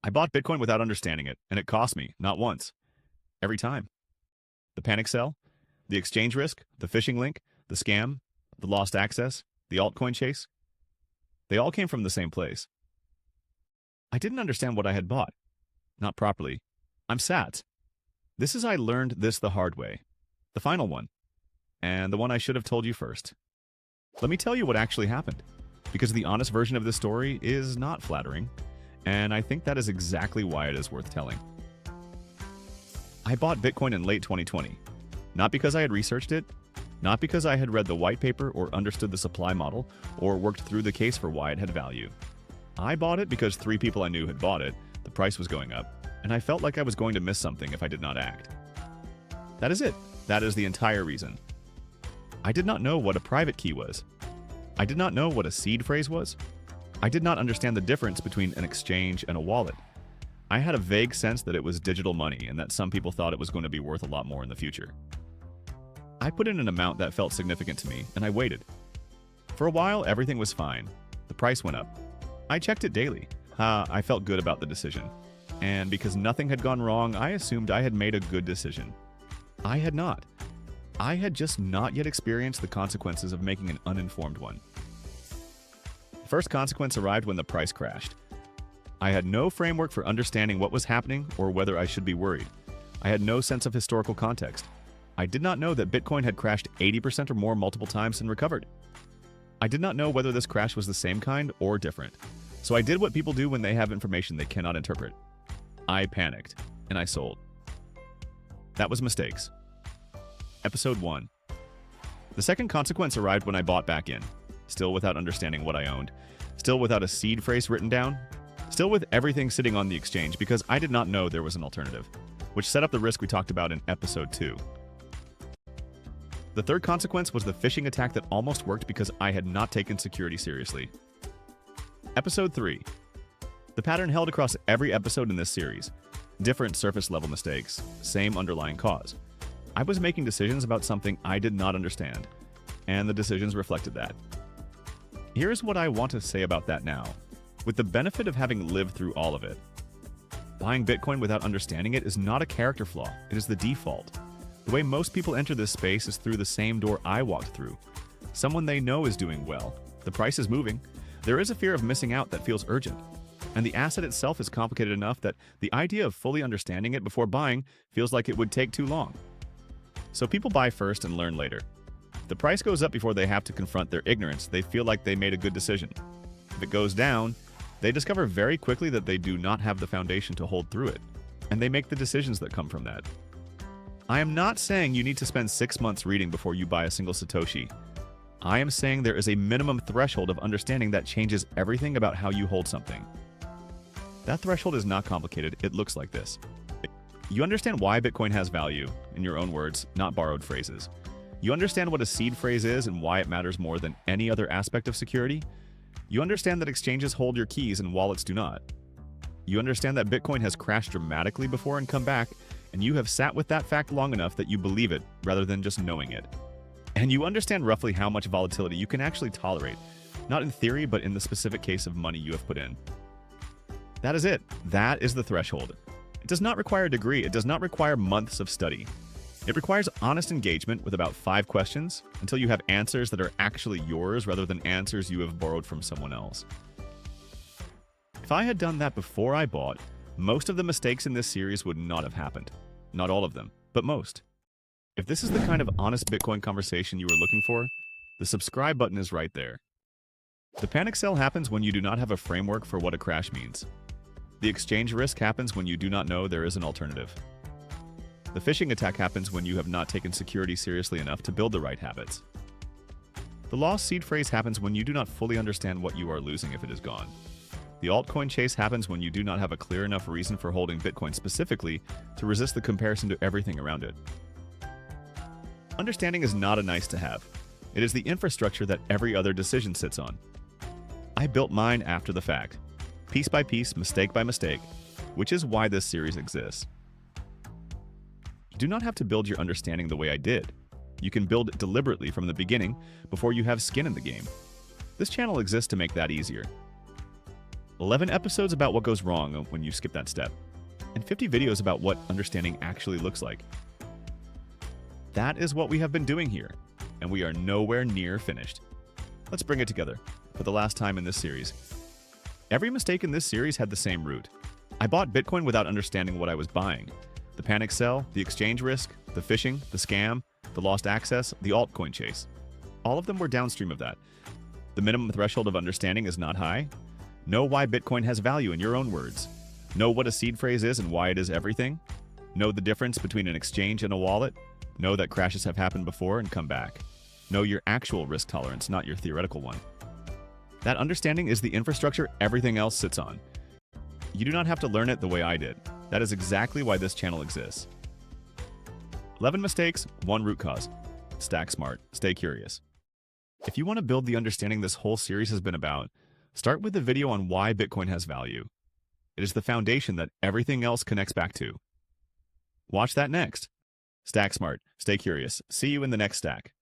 I bought Bitcoin without understanding it, and it cost me, not once, every time. The panic sell, the exchange risk, the phishing link, the scam, the lost access, the altcoin chase, they all came from the same place. I didn't understand what I had bought. Not properly. I'm sat. This is I learned this the hard way. The final one. And the one I should have told you first. Let me tell you what actually happened, because the honest version of this story is not flattering, and I think that is exactly why it is worth telling. I bought Bitcoin in late 2020, not because I had researched it, not because I had read the white paper or understood the supply model or worked through the case for why it had value. I bought it because 3 people I knew had bought it, the price was going up, and I felt like I was going to miss something if I did not act. That is it. That is the entire reason. I did not know what a private key was. I did not know what a seed phrase was. I did not understand the difference between an exchange and a wallet. I had a vague sense that it was digital money and that some people thought it was going to be worth a lot more in the future. I put in an amount that felt significant to me, and I waited. For a while, everything was fine. The price went up. I checked it daily. I felt good about the decision. And because nothing had gone wrong, I assumed I had made a good decision. I had not. I had just not yet experienced the consequences of making an uninformed one. The first consequence arrived when the price crashed. I had no framework for understanding what was happening or whether I should be worried. I had no sense of historical context. I did not know that Bitcoin had crashed 80% or more multiple times and recovered. I did not know whether this crash was the same kind or different. So I did what people do when they have information they cannot interpret. I panicked, and I sold. That was mistakes. Episode 1. The second consequence arrived when I bought back in, still without understanding what I owned, still without a seed phrase written down, still with everything sitting on the exchange because I did not know there was an alternative, which set up the risk we talked about in Episode 2. The third consequence was the phishing attack that almost worked because I had not taken security seriously. Episode 3. The pattern held across every episode in this series. Different surface-level mistakes, same underlying cause. I was making decisions about something I did not understand, and the decisions reflected that. Here's what I want to say about that now, with the benefit of having lived through all of it. Buying Bitcoin without understanding it is not a character flaw, it is the default. The way most people enter this space is through the same door I walked through. Someone they know is doing well. The price is moving. There is a fear of missing out that feels urgent. And the asset itself is complicated enough that the idea of fully understanding it before buying feels like it would take too long. So people buy first and learn later. If the price goes up before they have to confront their ignorance, they feel like they made a good decision. If it goes down, they discover very quickly that they do not have the foundation to hold through it, and they make the decisions that come from that. I am not saying you need to spend 6 months reading before you buy a single Satoshi. I am saying there is a minimum threshold of understanding that changes everything about how you hold something. That threshold is not complicated, it looks like this. You understand why Bitcoin has value, in your own words, not borrowed phrases. You understand what a seed phrase is and why it matters more than any other aspect of security. You understand that exchanges hold your keys and wallets do not. You understand that Bitcoin has crashed dramatically before and come back, and you have sat with that fact long enough that you believe it rather than just knowing it. And you understand roughly how much volatility you can actually tolerate, not in theory, but in the specific case of money you have put in. That is it. That is the threshold. It does not require a degree. It does not require months of study. It requires honest engagement with about 5 questions until you have answers that are actually yours rather than answers you have borrowed from someone else. If I had done that before I bought, most of the mistakes in this series would not have happened. Not all of them, but most. If this is the kind of honest Bitcoin conversation you are looking for, the subscribe button is right there. The panic sell happens when you do not have a framework for what a crash means. The exchange risk happens when you do not know there is an alternative. The phishing attack happens when you have not taken security seriously enough to build the right habits. The lost seed phrase happens when you do not fully understand what you are losing if it is gone. The altcoin chase happens when you do not have a clear enough reason for holding Bitcoin specifically to resist the comparison to everything around it. Understanding is not a nice to have. It is the infrastructure that every other decision sits on. I built mine after the fact, piece by piece, mistake by mistake, which is why this series exists. You do not have to build your understanding the way I did. You can build it deliberately from the beginning before you have skin in the game. This channel exists to make that easier. 11 episodes about what goes wrong when you skip that step, and 50 videos about what understanding actually looks like. That is what we have been doing here, and we are nowhere near finished. Let's bring it together for the last time in this series. Every mistake in this series had the same root. I bought Bitcoin without understanding what I was buying. The panic sell, the exchange risk, the phishing, the scam, the lost access, the altcoin chase. All of them were downstream of that. The minimum threshold of understanding is not high. Know why Bitcoin has value in your own words. Know what a seed phrase is and why it is everything. Know the difference between an exchange and a wallet. Know that crashes have happened before and come back. Know your actual risk tolerance, not your theoretical one. That understanding is the infrastructure everything else sits on. You do not have to learn it the way I did. That is exactly why this channel exists. 11 mistakes, 1 root cause. Stack smart, stay curious. If you want to build the understanding this whole series has been about, start with the video on why Bitcoin has value. It is the foundation that everything else connects back to. Watch that next. Stack smart, stay curious. See you in the next stack.